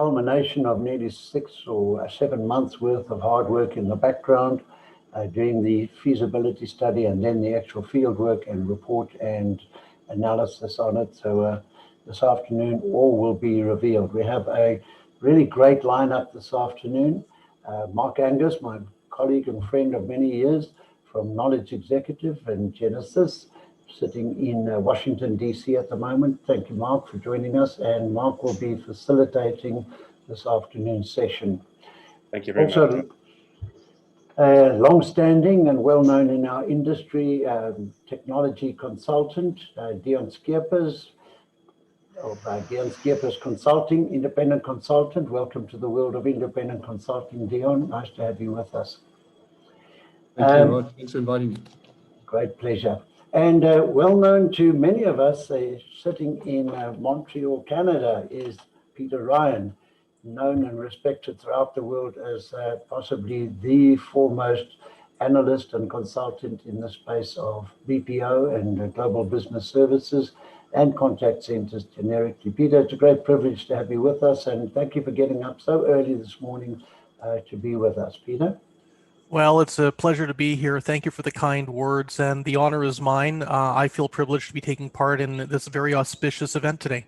culmination of nearly 6 or 7 months worth of hard work in the background, doing the feasibility study and then the actual field work and report and analysis on it. So this afternoon, all will be revealed. We have a really great lineup this afternoon. Mark Angus, my colleague and friend of many years from Knowledge Executive and Genesis, sitting in Washington, D.C. at the moment. Thank you, Mark, for joining us. And Mark will be facilitating this afternoon's session. Thank you very much. Long-standing and well-known in our industry, technology consultant, Deon Scheepers, of Deon Scheepers Consulting, independent consultant. Welcome to the world of independent consulting, Deon. Nice to have you with us. Thank you, Rod. Thanks for inviting me. Great pleasure. And well known to many of us, sitting in Montreal, Canada, is Peter Ryan, known and respected throughout the world as possibly the foremost analyst and consultant in the space of BPO and global business services and contact centers generically. Peter, it's a great privilege to have you with us, and thank you for getting up so early this morning to be with us. Peter? Well, it's a pleasure to be here. Thank you for the kind words, and the honor is mine. I feel privileged to be taking part in this very auspicious event today.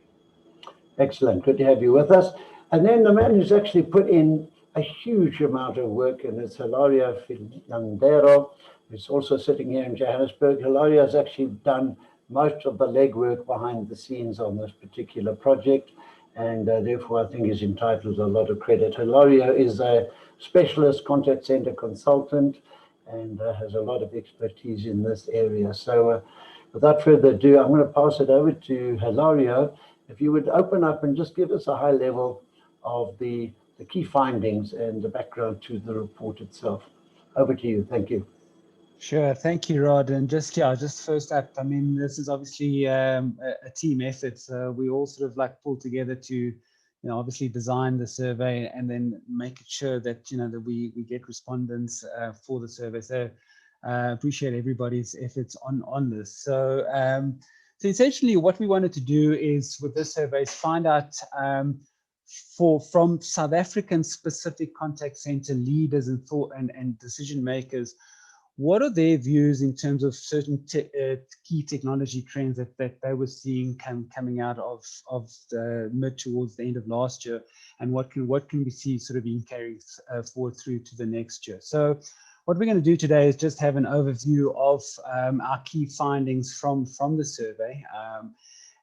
Excellent. Good to have you with us. And then the man who's actually put in a huge amount of work, and it's Hilario Fiandeiro, who's also sitting here in Johannesburg. Hilario has actually done most of the legwork behind the scenes on this particular project, and therefore I think he's entitled to a lot of credit. Hilario is a specialist contact center consultant and has a lot of expertise in this area. So without further ado, I'm going to pass it over to Hilario. If you would open up and just give us a high level of the key findings and the background to the report itself. Over to you. Thank you. Sure. Thank you, Rod. And just first up, I mean, this is obviously a team effort. So we all sort of like pull together to, obviously design the survey and then make sure that, that we get respondents for the survey. So appreciate everybody's efforts on this. So, so essentially what we wanted to do is with this survey is find out from South African specific contact center leaders and thought and decision makers, what are their views in terms of certain key technology trends that they were seeing coming out of the mid towards the end of last year, and what can we see sort of being carried forward through to the next year? So what we're going to do today is just have an overview of our key findings from the survey,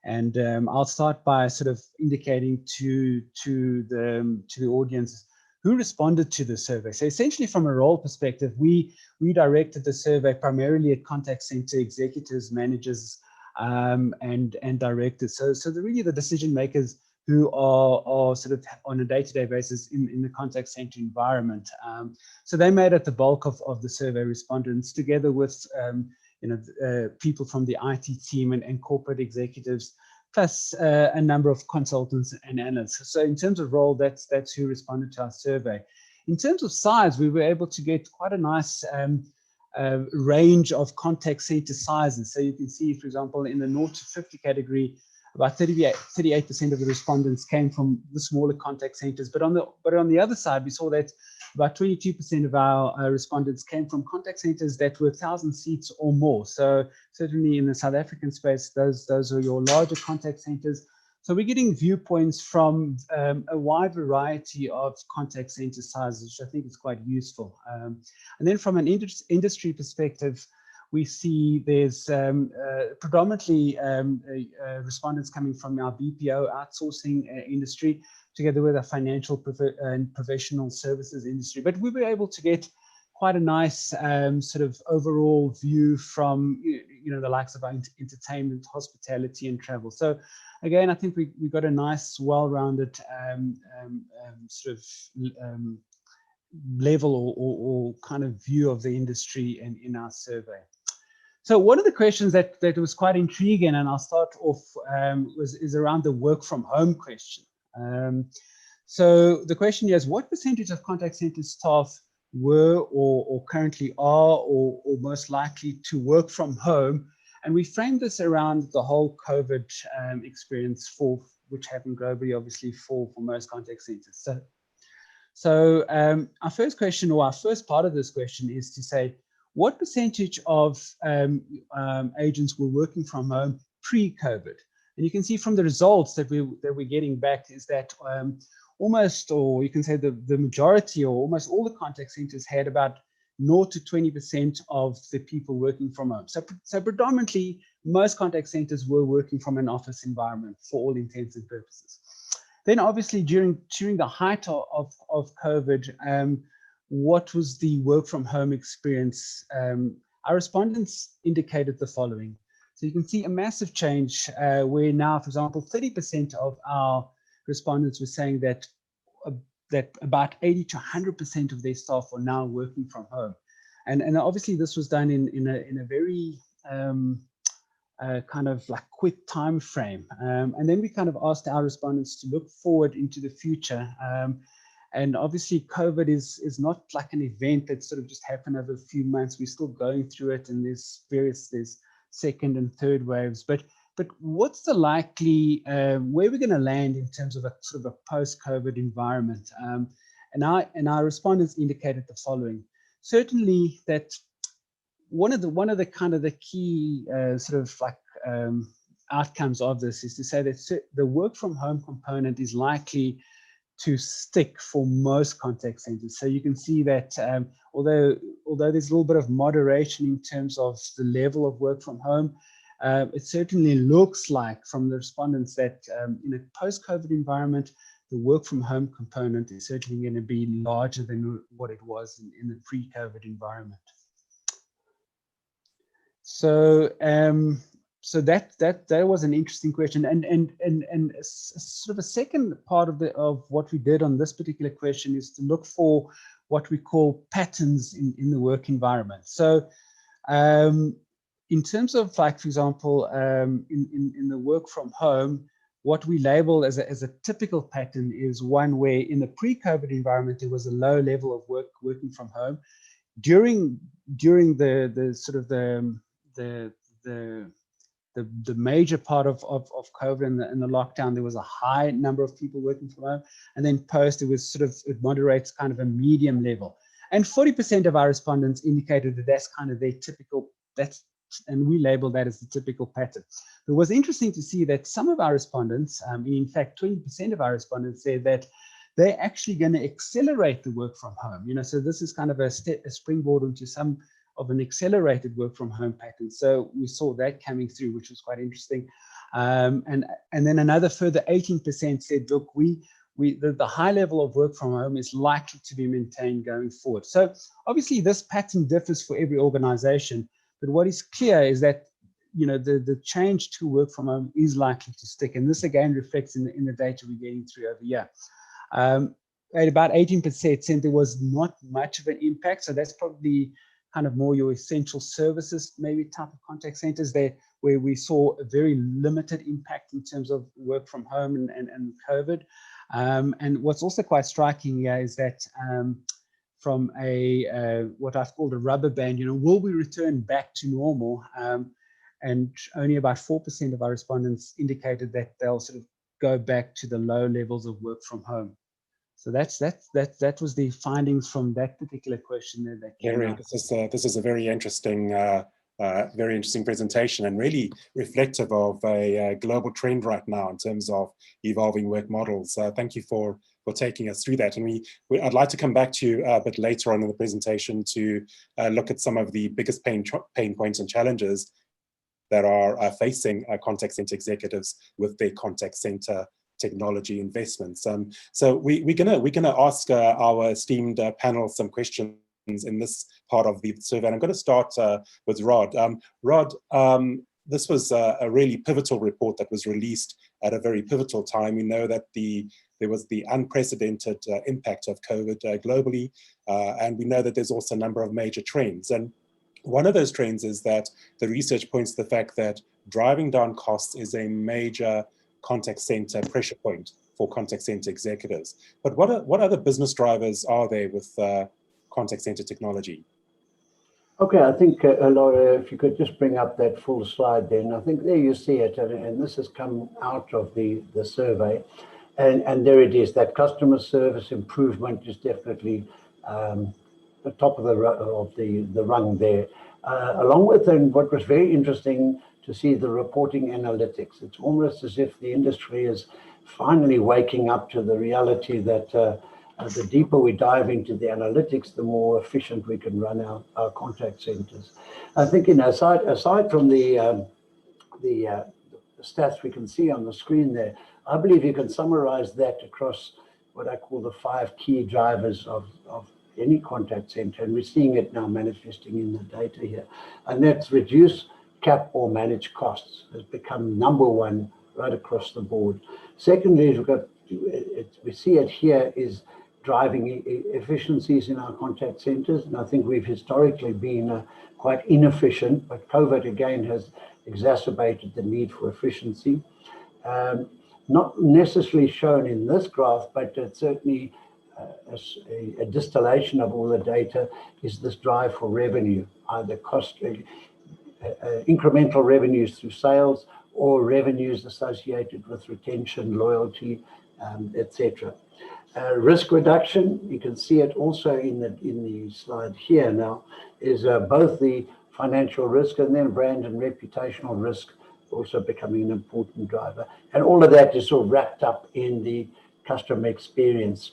and I'll start by sort of indicating to the audience who responded to the survey. So essentially from a role perspective, we directed the survey primarily at contact center executives, managers, and directors. So really the decision makers who are sort of on a day-to-day basis in the contact center environment. So they made up the bulk of the survey respondents, together with people from the IT team and corporate executives, plus a number of consultants and analysts. So in terms of role, that's who responded to our survey. In terms of size, we were able to get quite a nice range of contact center sizes. So you can see, for example, in the 0 to 50 category, about 38% of the respondents came from the smaller contact centers. But on the other side, we saw that about 22% of our respondents came from contact centers that were 1,000 seats or more. So certainly in the South African space, those are your larger contact centers. So we're getting viewpoints from a wide variety of contact center sizes, which I think is quite useful. And then from an industry perspective, we see there's predominantly respondents coming from our BPO outsourcing industry, together with our financial and professional services industry. But we were able to get quite a nice sort of overall view from the likes of entertainment, hospitality, and travel. So again, I think we got a nice, well-rounded sort of level or kind of view of the industry in our survey. So one of the questions that was quite intriguing, and I'll start off, is around the work from home question. So the question is, what percentage of contact center staff were or currently are or most likely to work from home? And we framed this around the whole COVID experience for which happen globally, obviously, for most contact centers. So our first question, or our first part of this question, is to say, what percentage of agents were working from home pre-COVID? And you can see from the results that we're getting back is that almost, or you can say the majority, or almost all the contact centers had about 0 to 20% of the people working from home. So predominantly, most contact centers were working from an office environment for all intents and purposes. Then obviously during the height of COVID, what was the work from home experience? Our respondents indicated the following. So you can see a massive change where now, for example, 30% of our respondents were saying that about 80 to 100% of their staff are now working from home. And obviously this was done in a very kind of like quick time frame. And then we kind of asked our respondents to look forward into the future. And obviously COVID is not like an event that sort of just happened over a few months. We're still going through it, and there's second and third waves. But what's the likely, where we're going to land in terms of a sort of a post-COVID environment? And our respondents indicated the following. Certainly that one of the kind of the key sort of like outcomes of this is to say that the work from home component is likely to stick for most contact centers. So you can see that although there's a little bit of moderation in terms of the level of work from home, it certainly looks like from the respondents that in a post-COVID environment, the work from home component is certainly going to be larger than what it was in the pre-COVID environment. So so that was an interesting question, and sort of a second part of what we did on this particular question is to look for what we call patterns in the work environment. So in terms of, like, for example, in the work from home, what we label as a typical pattern is one where in the pre-COVID environment there was a low level of working from home. During the sort of the major part of COVID and the lockdown, there was a high number of people working from home, and then post it moderates kind of a medium level. And 40% of our respondents indicated that that's kind of their typical, and we label that as the typical pattern. It was interesting to see that some of our respondents, in fact 20% of our respondents, said that they're actually going to accelerate the work from home. So this is kind of a springboard into some of an accelerated work from home pattern. So we saw that coming through, which was quite interesting. And then another further 18% said, look, the high level of work from home is likely to be maintained going forward. So obviously this pattern differs for every organization, but what is clear is that the change to work from home is likely to stick. And this again reflects in the data we're getting through over here. At about 18% said there was not much of an impact. So that's probably kind of more your essential services, maybe type of contact centers there, where we saw a very limited impact in terms of work from home and COVID. And what's also quite striking here is that from what I've called a rubber band, will we return back to normal? And only about 4% of our respondents indicated that they'll sort of go back to the low levels of work from home. So that was the findings from that particular question that came out. This is a very interesting presentation, and really reflective of a global trend right now in terms of evolving work models. Thank you for taking us through that. And I'd like to come back to you a bit later on in the presentation to look at some of the biggest pain points and challenges that are facing contact center executives with their contact center technology investments. So we're gonna ask our esteemed panel some questions in this part of the survey. And I'm going to start with Rod. Rod, this was a really pivotal report that was released at a very pivotal time. We know that there was the unprecedented impact of COVID globally, and we know that there's also a number of major trends. And one of those trends is that the research points to the fact that driving down costs is a major contact center pressure point for contact center executives. But what other business drivers are there with contact center technology? Okay, I think, Laura, if you could just bring up that full slide then. I think there you see it, and this has come out of the survey. And there it is, that customer service improvement is definitely the top of the rung there. Along with, and what was very interesting to see, the reporting analytics. It's almost as if the industry is finally waking up to the reality that the deeper we dive into the analytics, the more efficient we can run our contact centers. I think, aside from the stats we can see on the screen there, I believe you can summarize that across what I call the 5 key drivers of any contact center, and we're seeing it now manifesting in the data here. And that's reduce, cap, or manage costs has become #1 right across the board. Secondly, we see it here is driving efficiencies in our contact centers, and I think we've historically been quite inefficient, but COVID again has exacerbated the need for efficiency. Not necessarily shown in this graph, but it's certainly a distillation of all the data is this drive for revenue, either incremental revenues through sales or revenues associated with retention, loyalty, etc. Risk reduction, you can see it also in the slide here now, is both the financial risk and then brand and reputational risk also becoming an important driver. And all of that is sort of wrapped up in the customer experience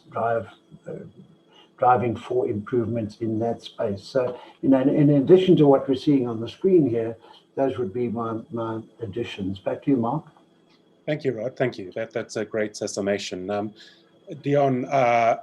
driving for improvements in that space. So, in addition to what we're seeing on the screen here, those would be my additions. Back to you, Mark. Thank you, Rod. Thank you. That's a great summation. Deon,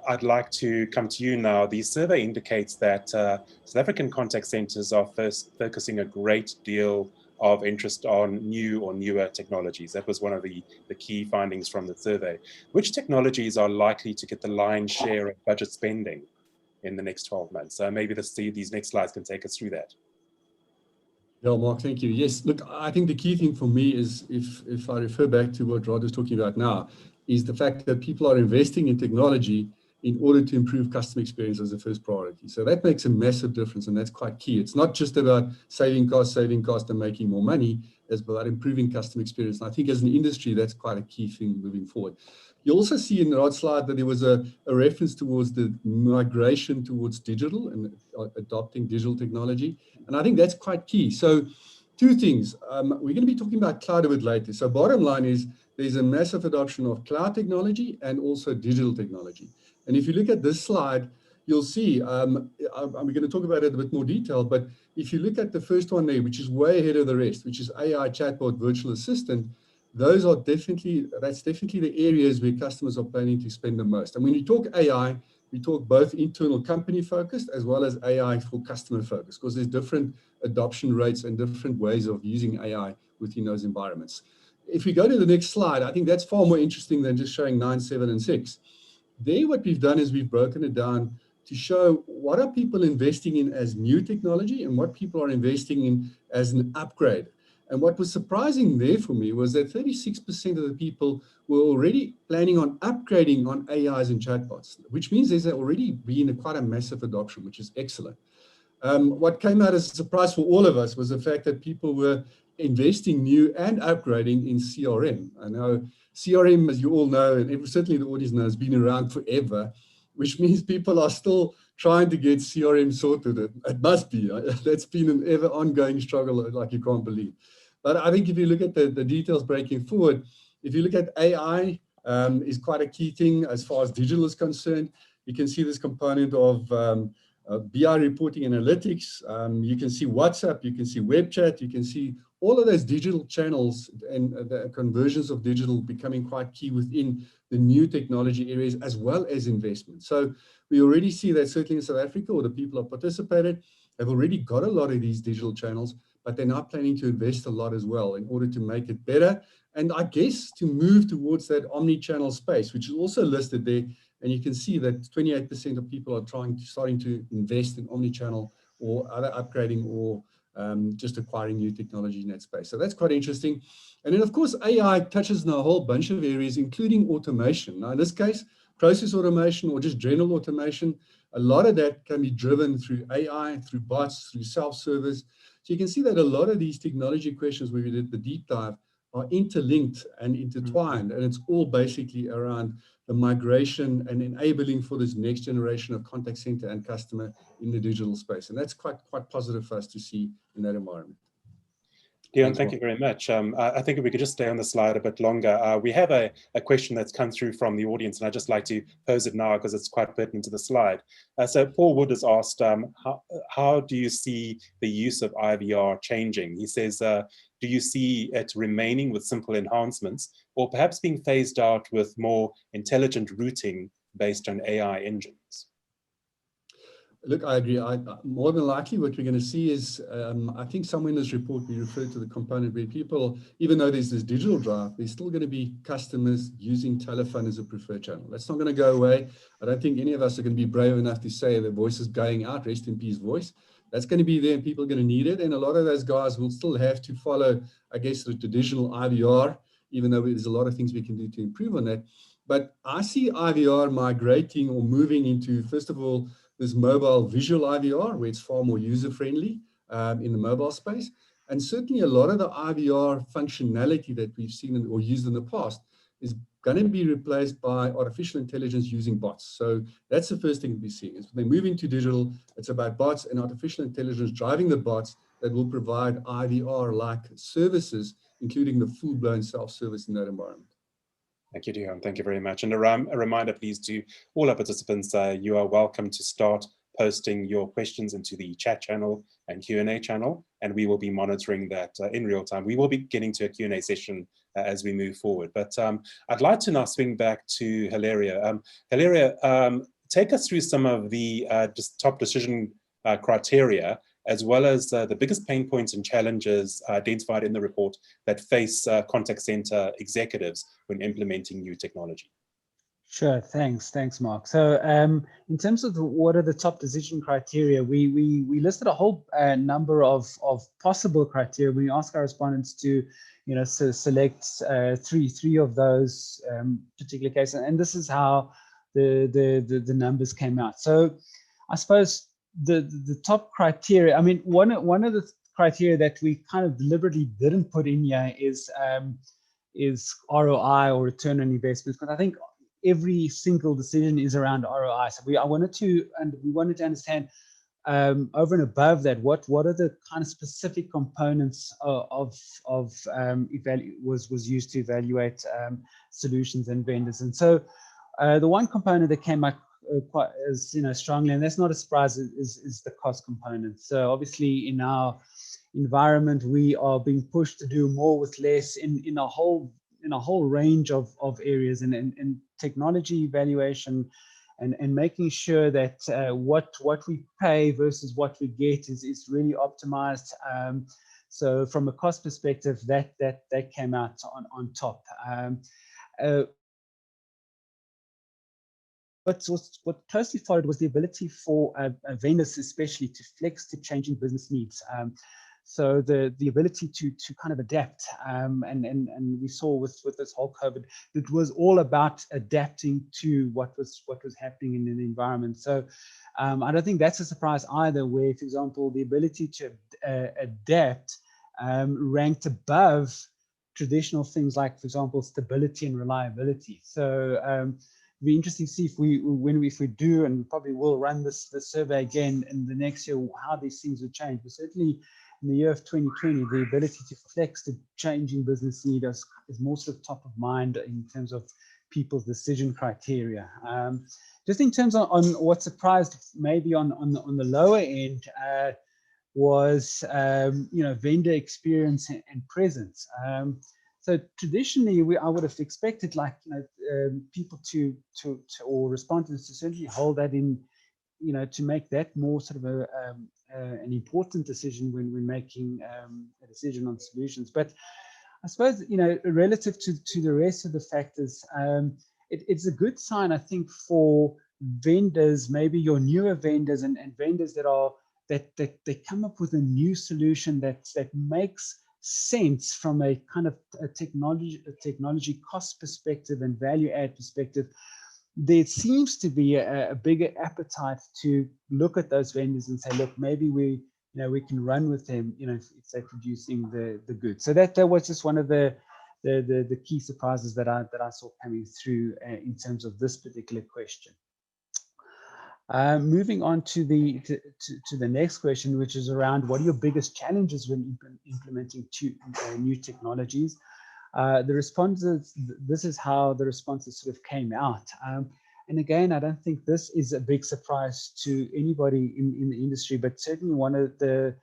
I'd like to come to you now. The survey indicates that South African contact centers are first focusing a great deal of interest on new or newer technologies. That was one of the key findings from the survey. Which technologies are likely to get the lion's share of budget spending in the next 12 months? Maybe these next slides can take us through that. Yeah, Mark, thank you. Yes, look, I think the key thing for me is, if I refer back to what Rod is talking about now, is the fact that people are investing in technology in order to improve customer experience as the first priority. So that makes a massive difference, and that's quite key. It's not just about saving costs and making more money. It's about improving customer experience. And I think as an industry, that's quite a key thing moving forward. You also see in Rod's slide that there was a reference towards the migration towards digital and adopting digital technology. And I think that's quite key. So 2 things. We're going to be talking about cloud a bit later. So bottom line is there's a massive adoption of cloud technology and also digital technology. And if you look at this slide, you'll see, I'm going to talk about it in a bit more detail, but if you look at the first one there, which is way ahead of the rest, which is AI, chatbot, virtual assistant, that's definitely the areas where customers are planning to spend the most. And when you talk AI, we talk both internal company focused as well as AI for customer focused, because there's different adoption rates and different ways of using AI within those environments. If we go to the next slide, I think that's far more interesting than just showing 9, 7, and 6. There, what we've done is we've broken it down to show what are people investing in as new technology and what people are investing in as an upgrade. And what was surprising there for me was that 36% of the people were already planning on upgrading on AIs and chatbots, which means there's already been quite a massive adoption, which is excellent. What came out as a surprise for all of us was the fact that people were investing new and upgrading in CRM. I know CRM, as you all know, and certainly the audience knows, has been around forever, which means people are still trying to get CRM sorted. It must be. That's been an ever ongoing struggle like you can't believe. But I think if you look at the details breaking forward, if you look at AI, is quite a key thing as far as digital is concerned. You can see this component of BI reporting analytics. You can see WhatsApp, you can see web chat, you can see all of those digital channels and the conversions of digital becoming quite key within the new technology areas as well as investment. So we already see that certainly in South Africa, or the people who have participated have already got a lot of these digital channels, but they're now planning to invest a lot as well in order to make it better. And I guess to move towards that omni-channel space, which is also listed there. And you can see that 28% of people are starting to invest in omni-channel or other upgrading or just acquiring new technology in that space. So that's quite interesting. And then, of course, AI touches on a whole bunch of areas, including automation. Now, in this case, process automation or just general automation. A lot of that can be driven through AI, through bots, through self-service. So you can see that a lot of these technology questions where we did the deep dive are interlinked and intertwined, and it's all basically around the migration and enabling for this next generation of contact center and customer in the digital space. And that's quite positive for us to see in that environment. Deon, thank you very much. I think if we could just stay on the slide a bit longer. We have a question that's come through from the audience, and I'd just like to pose it now because it's quite pertinent to the slide. So Paul Wood has asked, how do you see the use of IVR changing? He says, do you see it remaining with simple enhancements or perhaps being phased out with more intelligent routing based on AI engines? Look, I agree. More than likely what we're going to see is, I think somewhere in this report we refer to the component where people, even though there's this digital drive, there's still going to be customers using telephone as a preferred channel. That's not going to go away. I don't think any of us are going to be brave enough to say the voice is going out, rest in peace voice. That's going to be there and people are going to need it. And a lot of those guys will still have to follow, I guess, the traditional IVR, even though there's a lot of things we can do to improve on that. But I see IVR migrating or moving into, first of all, this mobile visual IVR, where it's far more user-friendly in the mobile space. And certainly a lot of the IVR functionality that we've seen or used in the past is going to be replaced by artificial intelligence using bots. So that's the first thing we're seeing. Is when they move into digital, it's about bots and artificial intelligence driving the bots that will provide IVR-like services, including the full-blown self-service in that environment. Thank you, Deon. Thank you very much. And a reminder, please, to all our participants, you are welcome to start posting your questions into the chat channel and Q&A channel, and we will be monitoring that in real time. We will be getting to a Q&A session as we move forward. But I'd like to now swing back to Hilario. Hilario, take us through some of the top decision criteria, as well as the biggest pain points and challenges identified in the report that face contact center executives when implementing new technology. Sure, thanks, Mark. So in terms of what are the top decision criteria, we listed a whole number of possible criteria. We ask our respondents to, select three of those particular cases, and this is how the numbers came out. So I suppose the top criteria, I mean, one of the criteria that we kind of deliberately didn't put in here is ROI or return on investment, because I think every single decision is around ROI. So we wanted to understand over and above that, what are the kind of specific components of was used to evaluate solutions and vendors. And so the one component that came up quite as strongly, and that's not a surprise, is the cost component. So obviously in our environment we are being pushed to do more with less in a whole range of areas, and technology evaluation and making sure that what we pay versus what we get is really optimized. So from a cost perspective, that came out on top. But what closely followed was the ability for vendors especially to flex to changing business needs. So the ability to kind of adapt, and we saw with this whole COVID, it was all about adapting to what was happening in the environment. So I don't think that's a surprise either, where, for example, the ability to adapt ranked above traditional things like, for example, stability and reliability. So it'll be interesting to see if we do, and we probably will run this survey again in the next year, how these things will change. But certainly in the year of 2020, the ability to flex to changing business needs is more sort of top of mind in terms of people's decision criteria. Just in terms on what surprised maybe on the lower end was vendor experience and presence. So traditionally, I would have expected people or respondents to certainly hold that in, to make that more sort of an important decision when making a decision on solutions. But I suppose, relative to the rest of the factors, it's a good sign, I think, for vendors, maybe your newer vendors and vendors that they come up with a new solution that makes sense from a kind of a technology cost perspective and value add perspective, there seems to be a bigger appetite to look at those vendors and say, look, maybe we can run with them, if they're producing the goods. So that was just one of the key surprises that I saw coming through in terms of this particular question. Moving on to the next question, which is around what are your biggest challenges when implementing new technologies? The responses, this is how the responses sort of came out. And again, I don't think this is a big surprise to anybody in the industry, but certainly one of the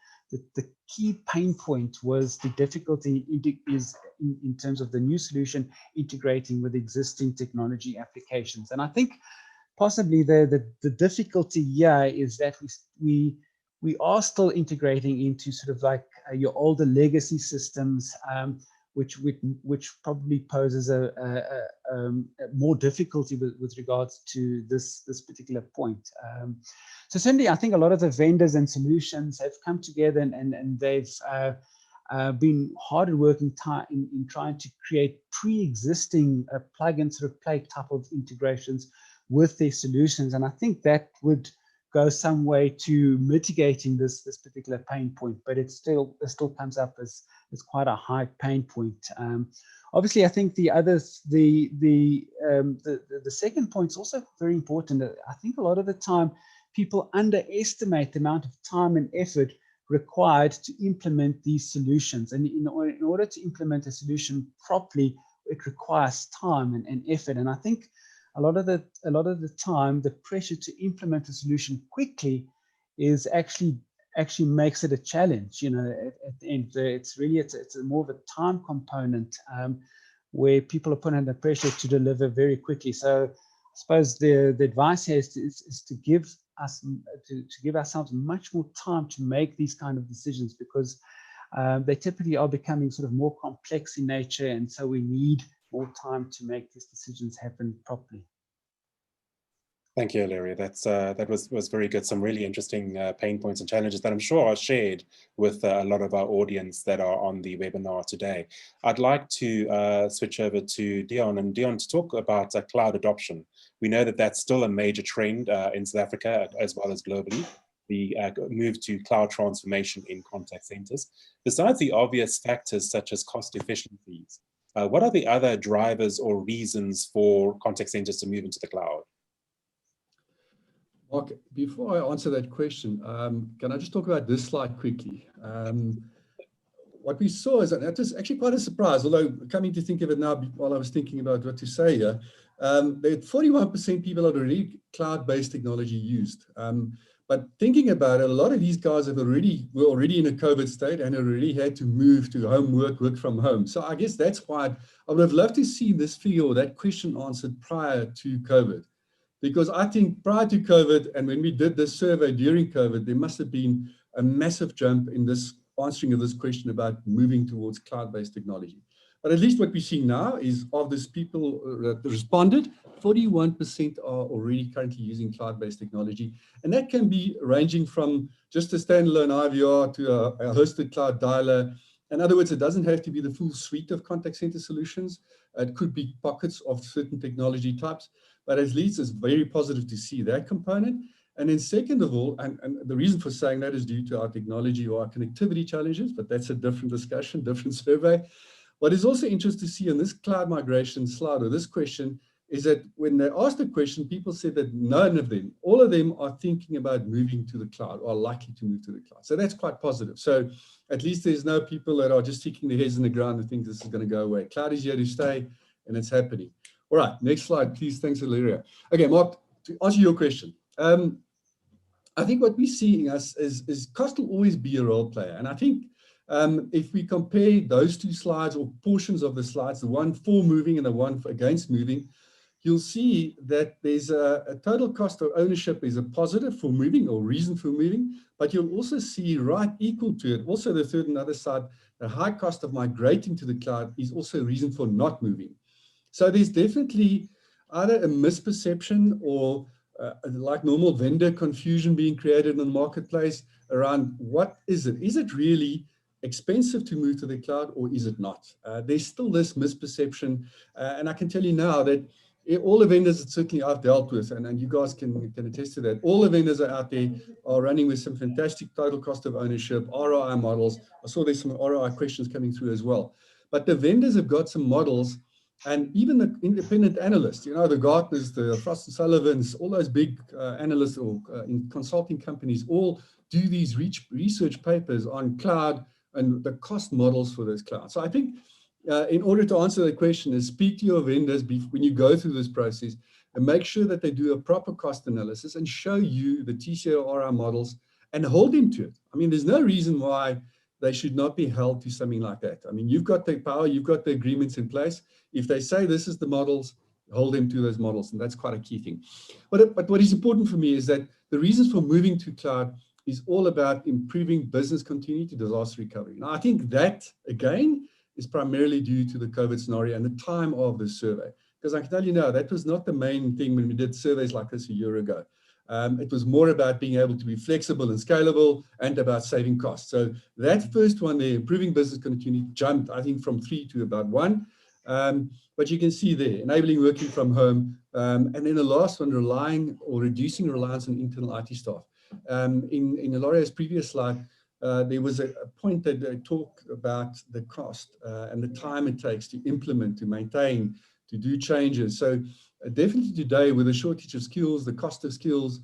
key pain point was the difficulty in terms of the new solution integrating with existing technology applications. And I think possibly the difficulty here is that we are still integrating into sort of like your older legacy systems, which probably poses a more difficulty with regards to this particular point. So certainly, I think a lot of the vendors and solutions have come together and they've been hard at work in trying to create pre-existing plug-and sort of play type of integrations with their solutions, and I think that would go some way to mitigating this particular pain point, but it still comes up as quite a high pain point. Obviously, I think the second point is also very important. I think a lot of the time people underestimate the amount of time and effort required to implement these solutions, and in order to implement a solution properly, it requires time and effort. And I think a lot of the time, the pressure to implement a solution quickly is actually makes it a challenge. At the end, it's more of a time component where people are put under pressure to deliver very quickly. So I suppose the advice here is to give ourselves much more time to make these kind of decisions, because they typically are becoming sort of more complex in nature, and so we need more time to make these decisions happen properly. Thank you, Hilario. That was very good. Some really interesting pain points and challenges that I'm sure are shared with a lot of our audience that are on the webinar today. I'd like to switch over to Deon, and Deon, to talk about cloud adoption. We know that that's still a major trend in South Africa as well as globally, the move to cloud transformation in contact centers. Besides the obvious factors such as cost efficiencies, what are the other drivers or reasons for contact centers to move into the cloud? Mark, before I answer that question, can I just talk about this slide quickly? What we saw is that is actually quite a surprise, although coming to think of it now, while I was thinking about what to say here, that 41% people had already cloud-based technology used. But thinking about it, a lot of these guys were already in a COVID state and already had to move to home work from home. So I guess that's why I would have loved to see this figure or that question answered prior to COVID. Because I think prior to COVID, and when we did this survey during COVID, there must have been a massive jump in this answering of this question about moving towards cloud-based technology. But at least what we see now is of these people that responded, 41% are already currently using cloud-based technology. And that can be ranging from just a standalone IVR to a hosted cloud dialer. In other words, it doesn't have to be the full suite of contact center solutions. It could be pockets of certain technology types. But at least it's very positive to see that component. And then second of all, and the reason for saying that is due to our technology or our connectivity challenges, but that's a different discussion, different survey. What is also interesting to see in this cloud migration slide or this question is that when they asked the question, people said that none of them, all of them are thinking about moving to the cloud or are likely to move to the cloud. So that's quite positive. So at least there's no people that are just sticking their heads in the ground and think this is going to go away. Cloud is here to stay and it's happening. All right, next slide, please. Thanks, Hilario. Okay, Mark, to answer your question, I think what we're seeing is cost will always be a role player. And I think if we compare those two slides or portions of the slides, the one for moving and the one against moving, you'll see that there's a total cost of ownership is a positive for moving or reason for moving, but you'll also see right equal to it, also the third and other side, the high cost of migrating to the cloud is also a reason for not moving. So there's definitely either a misperception or like normal vendor confusion being created in the marketplace around what is it? Is it really expensive to move to the cloud or is it not? There's still this misperception. And I can tell you now that all the vendors that certainly I've dealt with, and you guys can attest to that, all the vendors are out there are running with some fantastic total cost of ownership, ROI models. I saw there's some ROI questions coming through as well. But the vendors have got some models, and even the independent analysts, you know, the Gartners, the Frost & Sullivans, all those big analysts or in consulting companies all do these research papers on cloud and the cost models for those clouds. So I think in order to answer that question is speak to your vendors when you go through this process and make sure that they do a proper cost analysis and show you the TCO ROI models and hold them to it. I mean, there's no reason why they should not be held to something like that. I mean, you've got the power, you've got the agreements in place. If they say this is the models, hold them to those models, and that's quite a key thing. But what is important for me is that the reasons for moving to cloud is all about improving business continuity, disaster recovery. Now, I think that, again, is primarily due to the COVID scenario and the time of the survey. Because I can tell you now, that was not the main thing when we did surveys like this a year ago. It was more about being able to be flexible and scalable and about saving costs. So that first one there, improving business continuity, jumped, I think, from 3 to about 1. But you can see there, enabling working from home. And then the last one, relying or reducing reliance on internal IT staff. In Hilario's previous slide, there was a point that they talked about the cost and the time it takes to implement, to maintain, to do changes. So definitely today, with the shortage of skills, the cost of skills,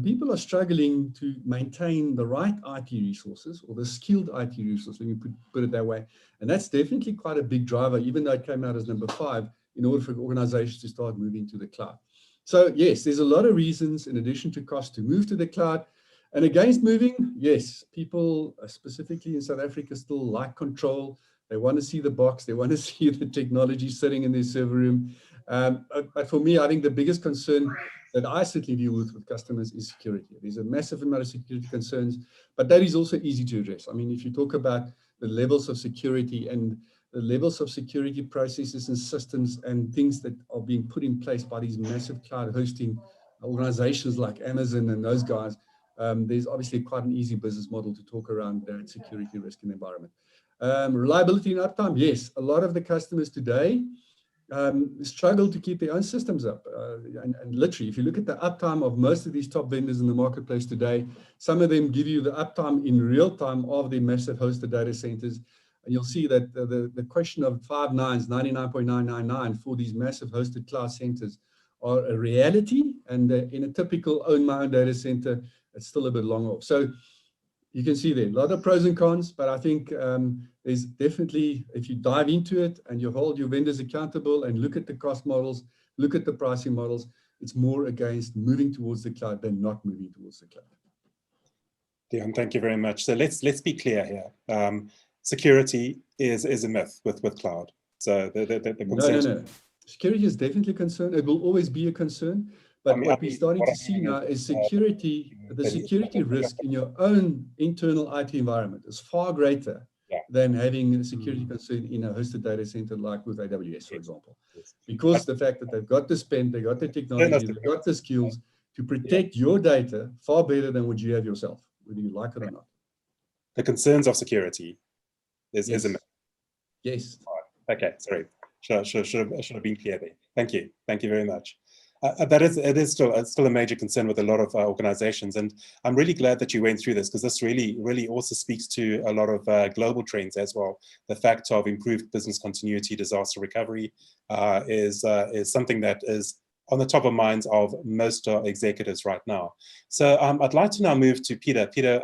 people are struggling to maintain the right IT resources or the skilled IT resources, let me put it that way. And that's definitely quite a big driver, even though it came out as number 5, in order for organizations to start moving to the cloud. So yes, there's a lot of reasons in addition to cost to move to the cloud. And against moving, yes, people specifically in South Africa still like control. They want to see the box. They want to see the technology sitting in their server room. But for me, I think the biggest concern that I certainly deal with customers is security. There's a massive amount of security concerns, but that is also easy to address. I mean, if you talk about the levels of security and the levels of security processes and systems and things that are being put in place by these massive cloud hosting organizations like Amazon and those guys, there's obviously quite an easy business model to talk around that security risk in the environment. Reliability and uptime, yes, a lot of the customers today struggle to keep their own systems up. And literally, if you look at the uptime of most of these top vendors in the marketplace today, some of them give you the uptime in real time of their massive hosted data centers. And you'll see that the question of 5 nines, 99.999 for these massive hosted cloud centers are a reality. And in a typical own my own data center, it's still a bit long off. So you can see there a lot of pros and cons, but I think there's definitely, if you dive into it and you hold your vendors accountable and look at the cost models, look at the pricing models, it's more against moving towards the cloud than not moving towards the cloud. Deon, thank you very much. So let's be clear here. Security is a myth with cloud. So the No. Security is definitely a concern. It will always be a concern. But what we're starting to see now is security, the security risk in your own internal IT environment is far greater than having a security concern in a hosted data center like with AWS, for example. Because the fact that they've got the spend, they've got the technology, they've got the skills to protect your data far better than what you have yourself, whether you like it or not. The concerns of security is a myth. Yes. Okay, sorry. Should have been clear there. Thank you. Thank you very much. It is still a major concern with a lot of organizations, and I'm really glad that you went through this, because this really also speaks to a lot of global trends as well. The fact of improved business continuity, disaster recovery is something that is on the top of minds of most executives right now. So I'd like to now move to Peter. Peter,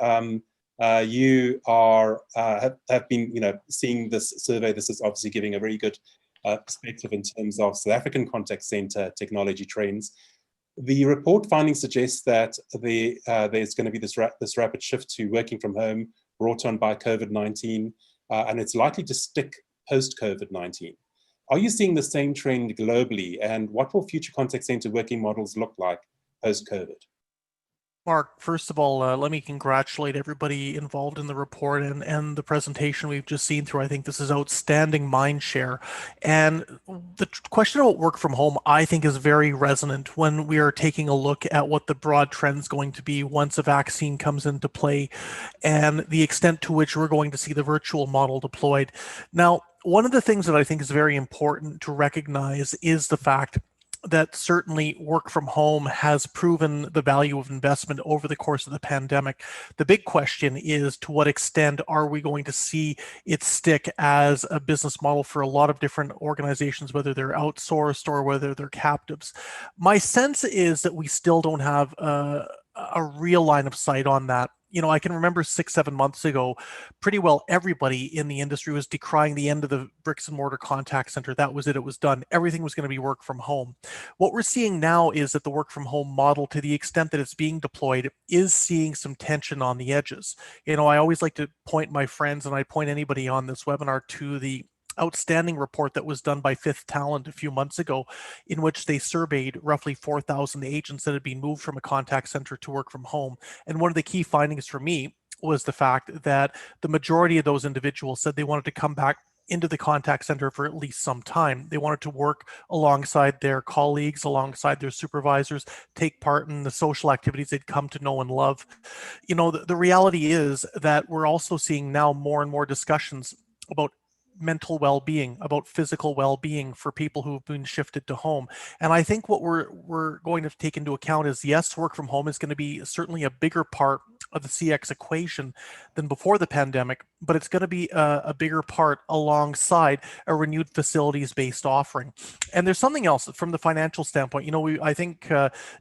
you have been seeing this survey. This is obviously giving a very good perspective in terms of South African contact center technology trends. The report findings suggest that there's going to be this rapid shift to working from home brought on by COVID-19, and it's likely to stick post-COVID-19. Are you seeing the same trend globally, and what will future contact center working models look like post-COVID? Mark, first of all, let me congratulate everybody involved in the report and the presentation we've just seen through. I think this is outstanding mind share. And the question about work from home, I think, is very resonant when we are taking a look at what the broad trend is going to be once a vaccine comes into play and the extent to which we're going to see the virtual model deployed. Now, one of the things that I think is very important to recognize is the fact that certainly work from home has proven the value of investment over the course of the pandemic. The big question is, to what extent are we going to see it stick as a business model for a lot of different organizations, whether they're outsourced or whether they're captives? My sense is that we still don't have a real line of sight on that. You know, I can remember 6-7 months ago, pretty well everybody in the industry was decrying the end of the bricks and mortar contact center. That was it. It was done. Everything was going to be work from home. What we're seeing now is that the work from home model, to the extent that it's being deployed, is seeing some tension on the edges. You know, I always like to point my friends, and I point anybody on this webinar, to the outstanding report that was done by Fifth Talent a few months ago, in which they surveyed roughly 4,000 agents that had been moved from a contact center to work from home. And one of the key findings for me was the fact that the majority of those individuals said they wanted to come back into the contact center for at least some time. They wanted to work alongside their colleagues, alongside their supervisors, take part in the social activities they'd come to know and love. You know, the reality is that we're also seeing now more and more discussions about mental well-being, about physical well-being for people who've been shifted to home. And I think what we're going to take into account is, yes, work from home is going to be certainly a bigger part of the CX equation than before the pandemic, but it's going to be a bigger part alongside a renewed facilities-based offering. And there's something else from the financial standpoint. You know, I think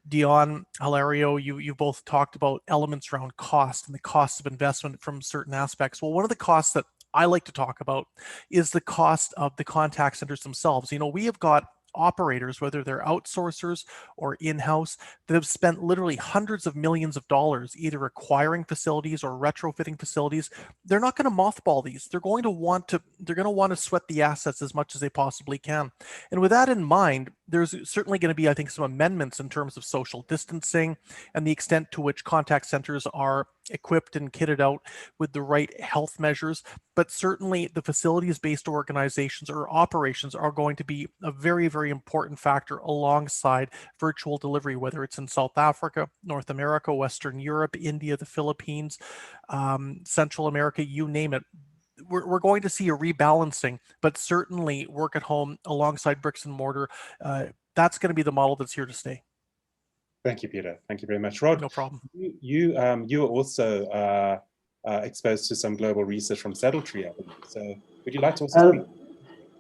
Deon, Hilario, you both talked about elements around cost and the cost of investment from certain aspects. Well, one of the costs that I like to talk about is the cost of the contact centers themselves. You know, we have got operators, whether they're outsourcers or in-house, that have spent literally hundreds of millions of dollars either acquiring facilities or retrofitting facilities. They're not going to mothball these. They're going to want to sweat the assets as much as they possibly can. And with that in mind, there's certainly going to be, I think, some amendments in terms of social distancing and the extent to which contact centers are equipped and kitted out with the right health measures. But certainly the facilities-based organizations or operations are going to be a very, very important factor alongside virtual delivery, whether it's in South Africa, North America, Western Europe, India, the Philippines, Central America, you name it. We're going to see a rebalancing, but certainly work at home alongside bricks and mortar. That's going to be the model that's here to stay. Thank you, Peter. Thank you very much, Rod. No problem. You were also exposed to some global research from Saddletree, I believe. So would you like to also speak?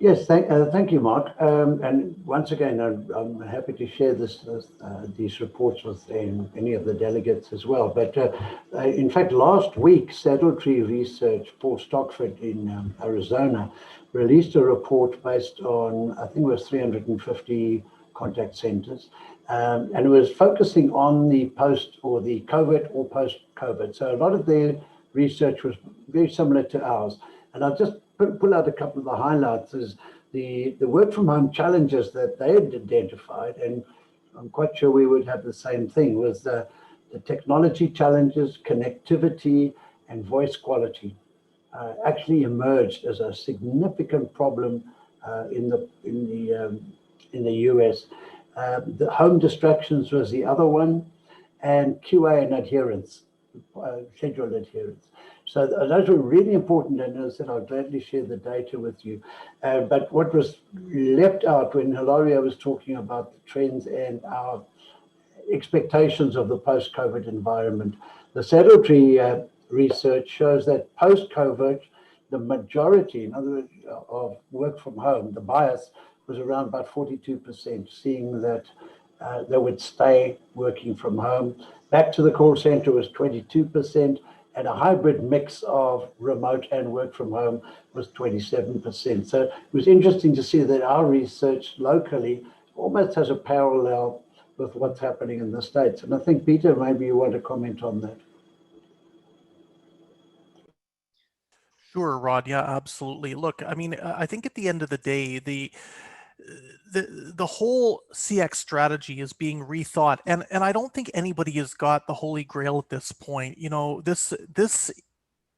Yes, thank you, Mark. And once again, I'm happy to share these reports with any of the delegates as well. But in fact, last week, Saddletree Research, Paul Stockford in Arizona, released a report based on, I think it was 350 contact centers. And it was focusing on the post or the COVID or post-COVID. So a lot of their research was very similar to ours. And I'll just pull out a couple of the highlights. Is the work from home challenges that they had identified, and I'm quite sure we would have the same thing, was the technology challenges, connectivity, and voice quality actually emerged as a significant problem in the US. The home distractions was the other one, and QA and adherence, schedule adherence. So those were really important, and as I said, I'll gladly share the data with you. But what was left out when Hilario was talking about the trends and our expectations of the post-COVID environment, the Saddletree research shows that post-COVID, the majority, in other words, of work from home, the bias was around about 42%, seeing that they would stay working from home. Back to the call center was 22%, and a hybrid mix of remote and work from home was 27%. So it was interesting to see that our research locally almost has a parallel with what's happening in the States. And I think, Peter, maybe you want to comment on that. Sure, Rod. Yeah, absolutely. Look, I mean, I think at the end of the day, the whole CX strategy is being rethought, and I don't think anybody has got the holy grail at this point. You know, this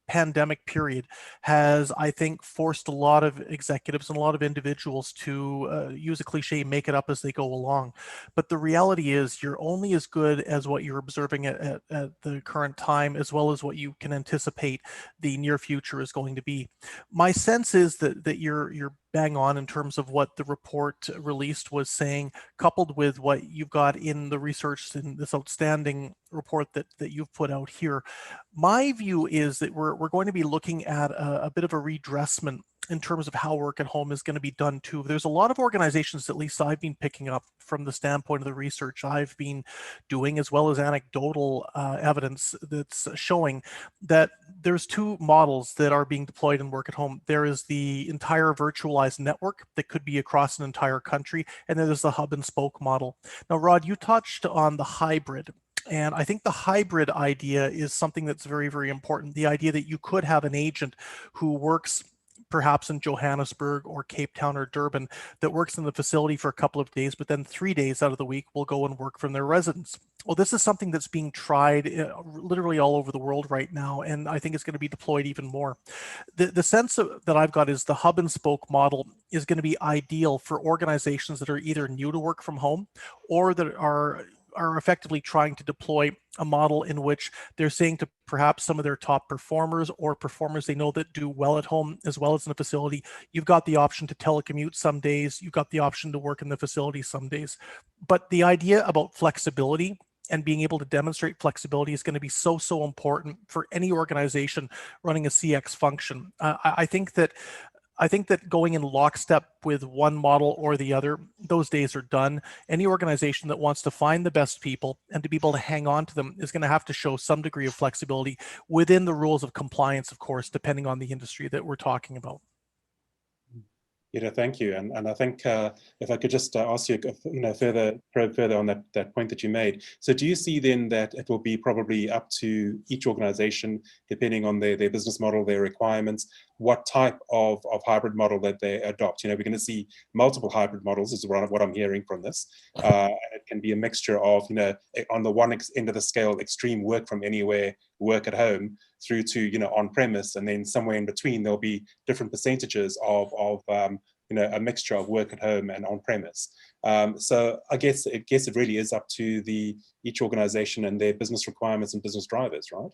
pandemic period has, I think, forced a lot of executives and a lot of individuals to use a cliche, make it up as they go along. But the reality is you're only as good as what you're observing at the current time, as well as what you can anticipate the near future is going to be. My sense is that your bang on in terms of what the report released was saying, coupled with what you've got in the research in this outstanding report that you've put out here. My view is that we're going to be looking at a bit of a redressment in terms of how work at home is going to be done too. There's a lot of organizations, at least I've been picking up from the standpoint of the research I've been doing, as well as anecdotal evidence that's showing that there's two models that are being deployed in work at home. There is the entire virtualized network that could be across an entire country, and then there's the hub and spoke model. Now, Rod, you touched on the hybrid. And I think the hybrid idea is something that's very, very important. The idea that you could have an agent who works perhaps in Johannesburg or Cape Town or Durban that works in the facility for a couple of days, but then 3 days out of the week will go and work from their residence. Well, this is something that's being tried literally all over the world right now, and I think it's going to be deployed even more. The sense that I've got is the hub and spoke model is going to be ideal for organizations that are either new to work from home or that are effectively trying to deploy a model in which they're saying to perhaps some of their top performers or performers they know that do well at home as well as in a facility, you've got the option to telecommute some days, you've got the option to work in the facility some days. But the idea about flexibility and being able to demonstrate flexibility is going to be so important for any organization running a CX function. I think that going in lockstep with one model or the other, those days are done. Any organization that wants to find the best people and to be able to hang on to them is going to have to show some degree of flexibility within the rules of compliance, of course, depending on the industry that we're talking about. Peter, thank you. And I think if I could just ask you, probe further on that point that you made. So do you see then that it will be probably up to each organization, depending on their business model, their requirements, what type of hybrid model that they adopt? We're going to see multiple hybrid models is what I'm hearing from this. It can be a mixture of, on the one end of the scale, extreme work from anywhere, work at home, through to, on premise, and then somewhere in between, there'll be different percentages of a mixture of work at home and on premise. So I guess it really is up to each organization and their business requirements and business drivers, right?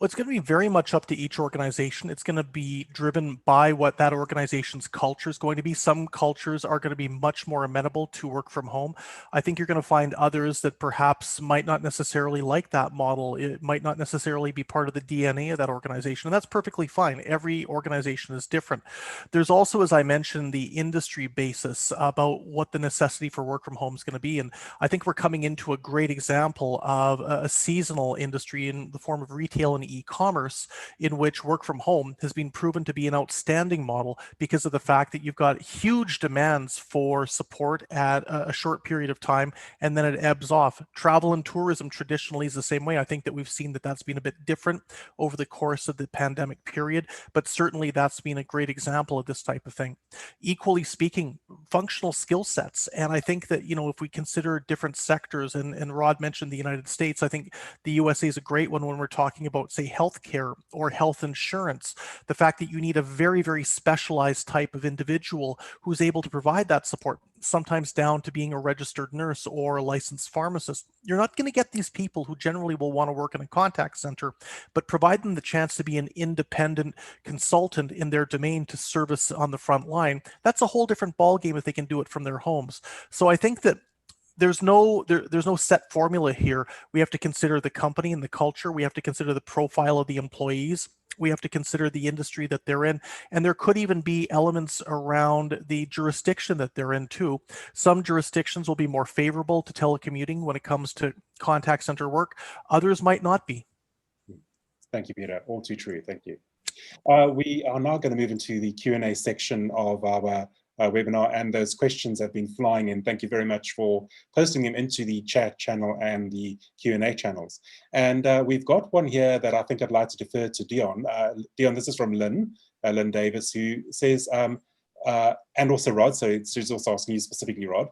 Well, it's going to be very much up to each organization. It's going to be driven by what that organization's culture is going to be. Some cultures are going to be much more amenable to work from home. I think you're going to find others that perhaps might not necessarily like that model. It might not necessarily be part of the DNA of that organization, and that's perfectly fine. Every organization is different. There's also, as I mentioned, the industry basis about what the necessity for work from home is going to be. And I think we're coming into a great example of a seasonal industry in the form of retail and e-commerce, in which work from home has been proven to be an outstanding model because of the fact that you've got huge demands for support at a short period of time, and then it ebbs off. Travel and tourism traditionally is the same way. I think that we've seen that that's been a bit different over the course of the pandemic period, but certainly that's been a great example of this type of thing. Equally speaking, functional skill sets. And I think that, if we consider different sectors, and Rod mentioned the United States, I think the USA is a great one when we're talking about, say, healthcare or health insurance. The fact that you need a very, very specialized type of individual who's able to provide that support, sometimes down to being a registered nurse or a licensed pharmacist. You're not going to get these people who generally will want to work in a contact center, but provide them the chance to be an independent consultant in their domain to service on the front line. That's a whole different ballgame if they can do it from their homes. So I think that there's no set formula here. We have to consider the company and the culture. We have to consider the profile of the employees. We have to consider the industry that they're in. And there could even be elements around the jurisdiction that they're in too. Some jurisdictions will be more favorable to telecommuting when it comes to contact center work. Others might not be. Thank you, Peter. All too true. Thank you. We are now going to move into the Q&A section of our webinar, and those questions have been flying in. Thank you very much for posting them into the chat channel and the Q&A channels. And we've got one here that I think I'd like to defer to Deon. Deon, this is from Lynn Davis, who says, and also Rod, so she's also asking you specifically, Rod,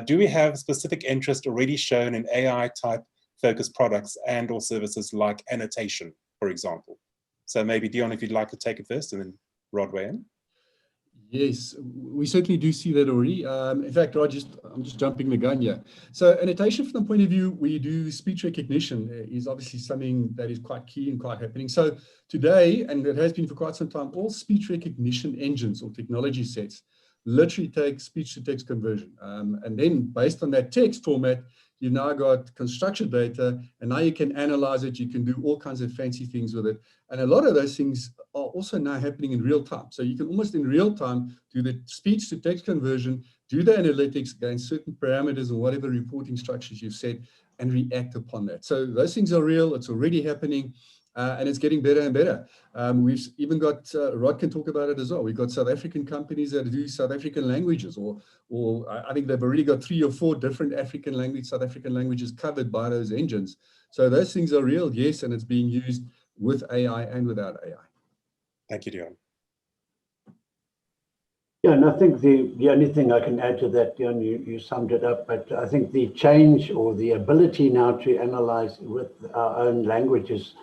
do we have specific interest already shown in AI type focused products and or services like annotation, for example? So maybe Deon, if you'd like to take it first, and then Rod weigh in. Yes, we certainly do see that already. In fact, Rod, I'm just jumping the gun here. So annotation from the point of view where you do speech recognition is obviously something that is quite key and quite happening. So today, and it has been for quite some time, all speech recognition engines or technology sets literally take speech-to-text conversion. And then based on that text format, you've now got constructed data, and now you can analyze it. You can do all kinds of fancy things with it. And a lot of those things are also now happening in real time. So you can almost in real time do the speech-to-text conversion, do the analytics against certain parameters and whatever reporting structures you've set, and react upon that. So those things are real. It's already happening. And it's getting better and better. We've even got, Rod can talk about it as well. We've got South African companies that do South African languages, or I think they've already got 3 or 4 different South African languages covered by those engines. So those things are real, yes, and it's being used with AI and without AI. Thank you, Deon. Yeah, and I think the only thing I can add to that, Deon, you summed it up, but I think the change or the ability now to analyze with our own languages,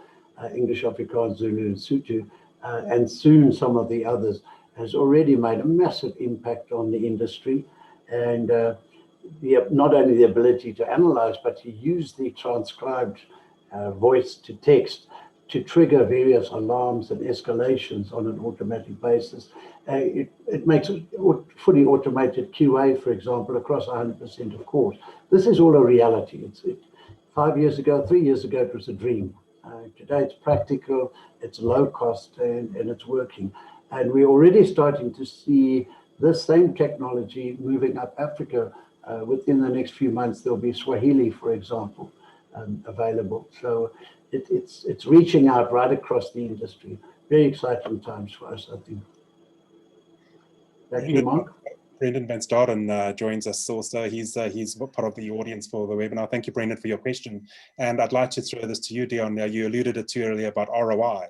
English, Afrikaans, Zulu, and Sotho, and soon some of the others, has already made a massive impact on the industry. And not only the ability to analyze, but to use the transcribed voice to text to trigger various alarms and escalations on an automatic basis. It makes a fully automated QA, for example, across 100% of calls. This is all a reality. 5 years ago, 3 years ago, it was a dream. Today it's practical, it's low cost, and it's working. And we're already starting to see this same technology moving up Africa. Within the next few months, there'll be Swahili, for example, available. So it's reaching out right across the industry. Very exciting times for us, I think. Back to you, Mark. Brendan Van Staden joins us also. He's part of the audience for the webinar. Thank you, Brendan, for your question. And I'd like to throw this to you, Deon. You alluded to earlier about ROI.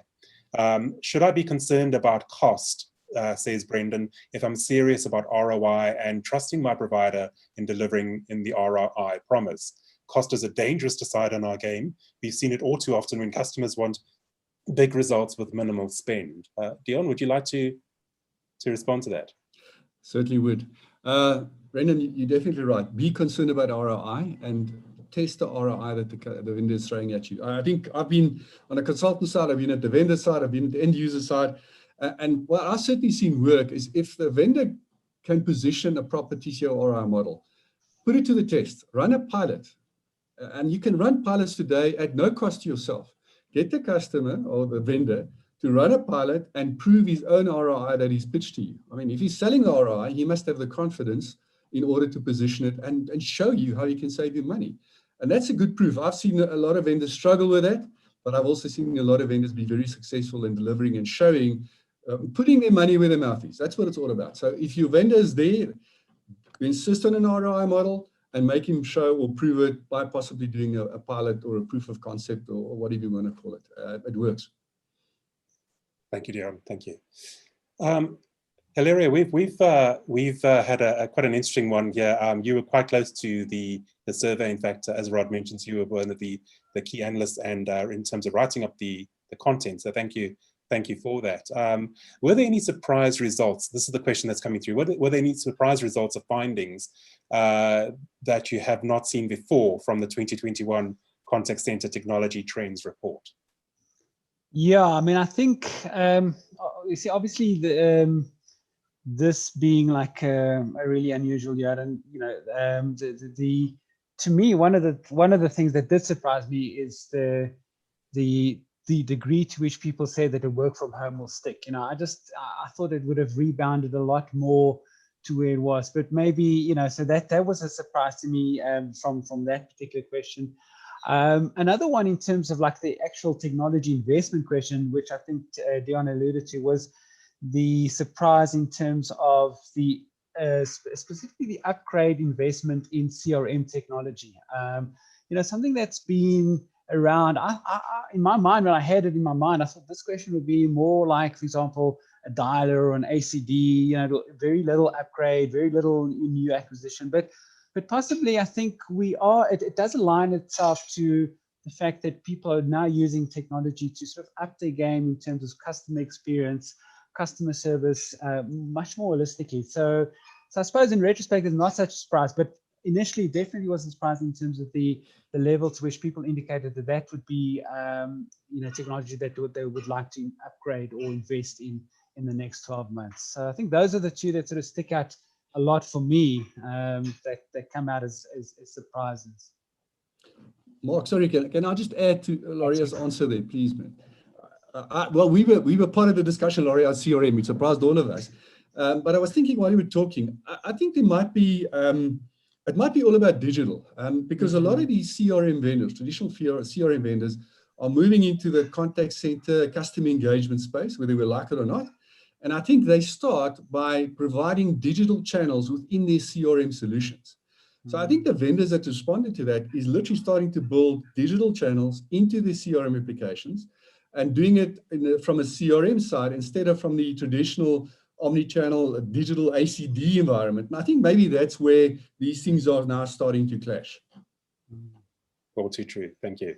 Should I be concerned about cost, says Brendan, if I'm serious about ROI and trusting my provider in delivering in the ROI promise? Cost is a dangerous decider in our game. We've seen it all too often when customers want big results with minimal spend. Deon, would you like to respond to that? Certainly would. Brendan, you're definitely right. Be concerned about ROI and test the ROI that the vendor is throwing at you. I think I've been on a consultant side, I've been at the vendor side, I've been at the end user side. And what I've certainly seen work is if the vendor can position a proper TCO ROI model, put it to the test, run a pilot. And you can run pilots today at no cost to yourself. Get the customer or the vendor to run a pilot and prove his own ROI that he's pitched to you. I mean, if he's selling the ROI, he must have the confidence in order to position it and show you how he can save you money. And that's a good proof. I've seen a lot of vendors struggle with that, but I've also seen a lot of vendors be very successful in delivering and showing, putting their money where their mouth is. That's what it's all about. So if your vendor is there, insist on an ROI model and make him show or prove it by possibly doing a pilot or a proof of concept or whatever you want to call it. It works. Thank you, Deon. Thank you. Hilario, we've had quite an interesting one here. You were quite close to the survey. In fact, as Rod mentions, you were one of the key analysts and in terms of writing up the content. So thank you for that. Were there any surprise results? This is the question that's coming through. Were there any surprise results or findings that you have not seen before from the 2021 Contact Center Technology Trends report? Yeah, I mean, I think you see, obviously, this being like a really unusual year, and you know, to me, one of the things that did surprise me is the degree to which people say that a work from home will stick. You know, I thought it would have rebounded a lot more to where it was, but maybe, you know, so that was a surprise to me from that particular question. Another one in terms of like the actual technology investment question, which I think Deon alluded to, was the surprise in terms of the specifically the upgrade investment in CRM technology. You know, something that's been around. In my mind, when I had it in my mind, I thought this question would be more like, for example, a dialer or an ACD. You know, very little upgrade, very little new acquisition, but possibly, I think it does align itself to the fact that people are now using technology to sort of up their game in terms of customer experience, customer service, much more holistically. So I suppose in retrospect, it's not such a surprise, but initially definitely was a surprise in terms of the level to which people indicated that would be, you know, technology that they would like to upgrade or invest in in the next 12 months. So I think those are the two that sort of stick out a lot for me, that come out as surprises. Mark, sorry, can I just add to Loria's answer there, please, man? Well, we were part of the discussion, Loria, on CRM. It surprised all of us. But I was thinking while you were talking, I think there might be, it might be all about digital, because a lot of these CRM vendors, traditional CRM vendors, are moving into the contact center customer engagement space, whether we like it or not. And I think they start by providing digital channels within their CRM solutions. So I think the vendors that responded to that is literally starting to build digital channels into the CRM applications and doing it from a CRM side instead of from the traditional omni-channel digital ACD environment. And I think maybe that's where these things are now starting to clash. All too true. Thank you.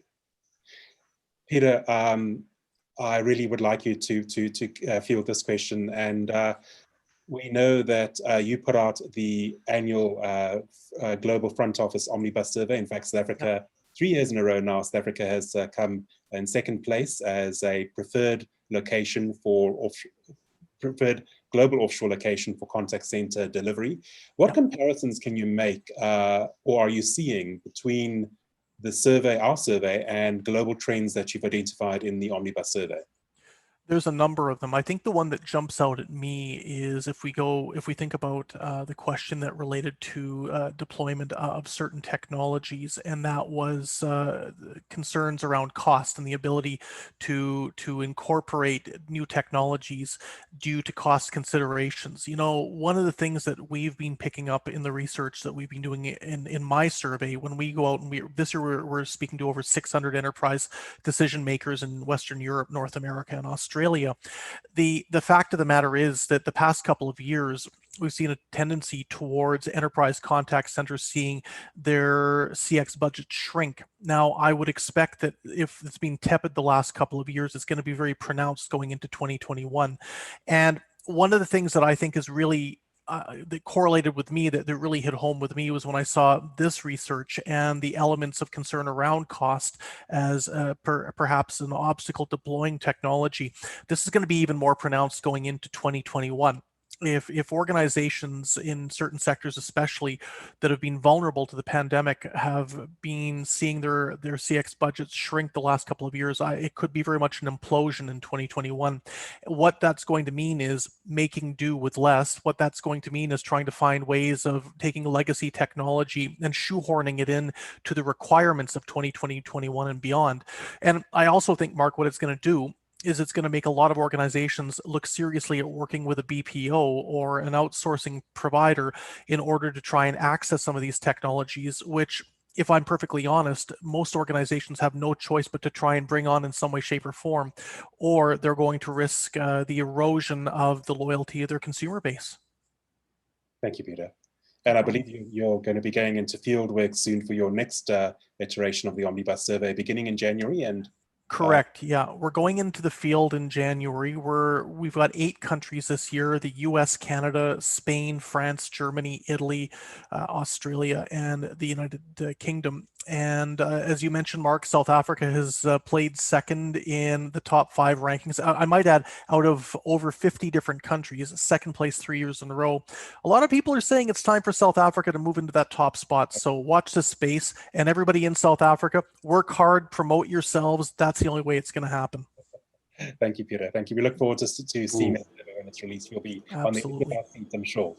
Peter, I really would like you to field this question. And we know that you put out the annual Global Front Office Omnibus Survey. In fact, South Africa, 3 years in a row now, South Africa has come in second place as a preferred location for preferred global offshore location for contact center delivery. What comparisons can you make or are you seeing between the survey, our survey, and global trends that you've identified in the Omnibus survey? There's a number of them. I think the one that jumps out at me is if we think about the question that related to deployment of certain technologies, and that was concerns around cost and the ability to incorporate new technologies due to cost considerations. You know, one of the things that we've been picking up in the research that we've been doing in my survey, when we go out and this year we're speaking to over 600 enterprise decision makers in Western Europe, North America, and Australia. The fact of the matter is that the past couple of years, we've seen a tendency towards enterprise contact centers seeing their CX budget shrink. Now, I would expect that if it's been tepid the last couple of years, it's going to be very pronounced going into 2021. And one of the things that I think is really that correlated with me, that really hit home with me, was when I saw this research and the elements of concern around cost as perhaps an obstacle to deploying technology. This is going to be even more pronounced going into 2021. If organizations in certain sectors, especially that have been vulnerable to the pandemic, have been seeing their CX budgets shrink the last couple of years, it could be very much an implosion in 2021. What that's going to mean is making do with less. What that's going to mean is trying to find ways of taking legacy technology and shoehorning it in to the requirements of 2020, 21 and beyond. And I also think, Mark, what it's going to do is it's going to make a lot of organizations look seriously at working with a BPO or an outsourcing provider in order to try and access some of these technologies, which, if I'm perfectly honest, most organizations have no choice but to try and bring on in some way, shape, or form, or they're going to risk the erosion of the loyalty of their consumer base. Thank you, Peter. And I believe you're going to be going into field work soon for your next iteration of the Omnibus survey beginning in January. And correct. Yeah, we're going into the field in January. We've got 8 countries this year: the US, Canada, Spain, France, Germany, Italy, Australia, and the United Kingdom. And as you mentioned, Mark, South Africa has played second in the top 5 rankings. I might add, out of over 50 different countries, second place 3 years in a row. A lot of people are saying it's time for South Africa to move into that top spot. So watch this space, and everybody in South Africa, work hard, promote yourselves. That's the only way it's going to happen. Thank you, Peter. Thank you. We look forward to seeing it when it's released. We'll be Absolutely on the seat, I'm sure.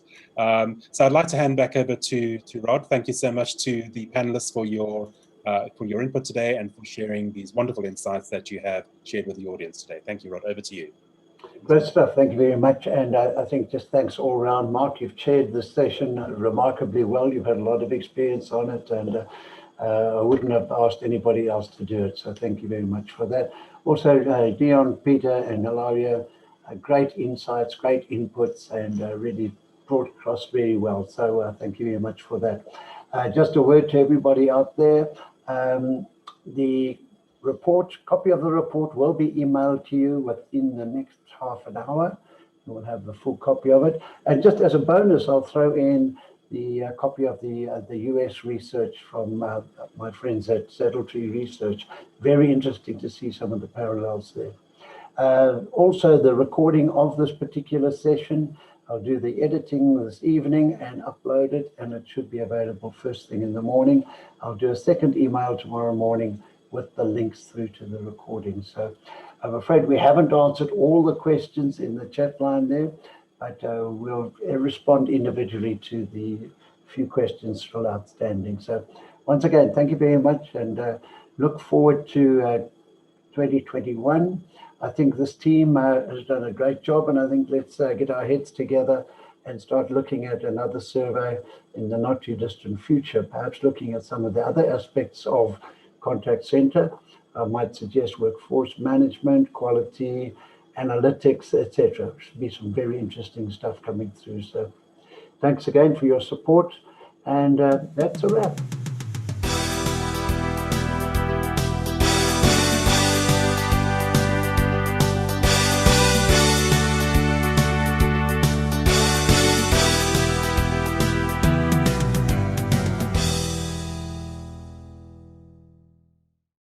So I'd like to hand back over to Rod. Thank you so much to the panelists for your input today and for sharing these wonderful insights that you have shared with the audience today. Thank you, Rod. Over to you. Great stuff. Thank you very much. And I think just thanks all around. Mark, you've chaired this session remarkably well. You've had a lot of experience on it, and I wouldn't have asked anybody else to do it. So thank you very much for that. Also, Deon, Peter, and Hilario, great insights, great inputs, and really brought across very well. So thank you very much for that. Just a word to everybody out there. The copy of the report will be emailed to you within the next half an hour. You will have the full copy of it. And just as a bonus, I'll throw in the copy of the US research from my friends at Saddle Tree Research. Very interesting to see some of the parallels there. Also, the recording of this particular session, I'll do the editing this evening and upload it, and it should be available first thing in the morning. I'll do a second email tomorrow morning with the links through to the recording. So I'm afraid we haven't answered all the questions in the chat line there, but we'll respond individually to the few questions still outstanding. So once again, thank you very much, and look forward to 2021. I think this team has done a great job, and I think let's get our heads together and start looking at another survey in the not too distant future, perhaps looking at some of the other aspects of contact center. I might suggest workforce management, quality, analytics, etc. Should be some very interesting stuff coming through. So thanks again for your support, and that's a wrap.